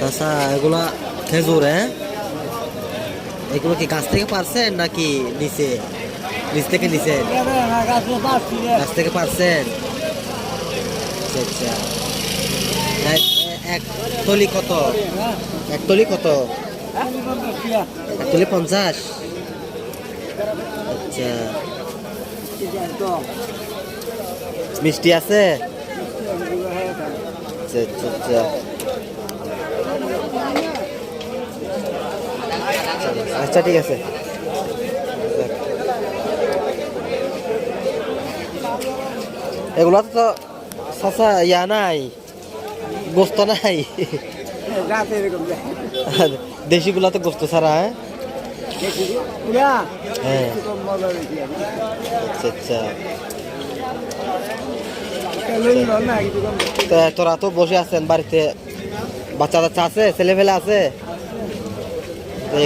আচ্ছা, এগুলা খেজুর, হ্যাঁ? এগুলো কি গাছ থেকে পারছেন নাকি নিচে, নিচ থেকে নিচেন? গাছ থেকে পারছেন। আচ্ছা আচ্ছা। এক তলি কত? এক তলি কত? এক তলি 50। আচ্ছা, মিষ্টি আছে? আচ্ছা আচ্ছা আচ্ছা। আচ্ছা ঠিক আছে। এগুলা তো চাচা ইয়া নাই, গোস্ত নাই। দেশিগুলা তো গোস্ত ছাড়া, হ্যাঁ? হ্যাঁ। আচ্ছা আচ্ছা। তোরা তো বসে আছেন বাড়িতে, বাচ্চা বাচ্চা আছে, ছেলে ফেলে আছে,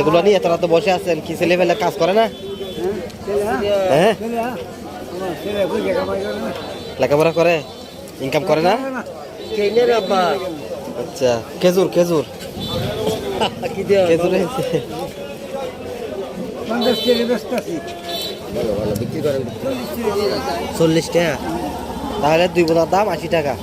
এগুলো নিয়ে তোরা তো বসে আছেন, কি ছেলে ফেলে কাজ করে না? হ্যাঁ, লেখাপড়া করে, ইনকাম করে না? আচ্ছা, খেজুর খেজুর খেজুর 40 টাকা, তাহলে 2 বোনার দাম 80 টাকা।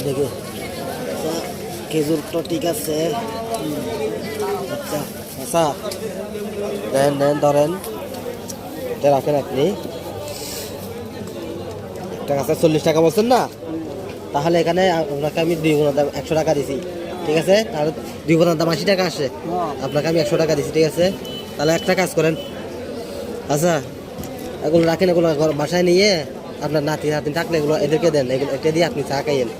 দেখে খেজুর তো ঠিক আছে। আচ্ছা আচ্ছা, নেন নেন, ধরেন, রাখেন আপনি। একটা গাছে 40 টাকা বলছেন না, তাহলে এখানে আপনাকে আমি 2 বোনার দাম 100 টাকা দিছি, ঠিক আছে? তাহলে 2 বোনার দাম 80 টাকা আসে, আপনাকে আমি 100 টাকা দিছি, ঠিক আছে? তাহলে একটা কাজ করেন, আচ্ছা এগুলো রাখেন, এগুলো বাসায় নিয়ে আপনার নাতি নাতি থাকলে এগুলো এদেরকে দেন, এগুলো এটা দিয়ে আপনি চা খাইয়েন,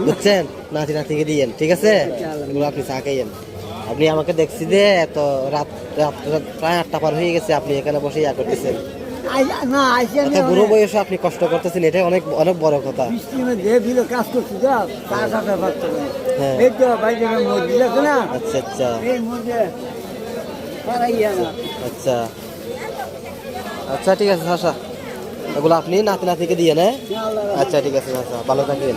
বুঝছেন? নাতি নাতিকে দিয়েন, ঠিক আছে? এগুলো আপনি চা খাইয়েন। আপনি আমাকে দেখছি যে তো রাত প্রায় 8টা পার হয়ে গেছে, আপনি এখানে বসে ইয়া করতেছেন, বুড়ো বয়সে আপনি কষ্ট করতেছেন, এটা অনেক অনেক বড় কথা। আচ্ছা আচ্ছা আচ্ছা আচ্ছা, ঠিক আছে চাচা, এগুলো আপনি নাতি নাতিকে দিয়ে নেন। আচ্ছা ঠিক আছে চাচা, ভালো থাকবেন।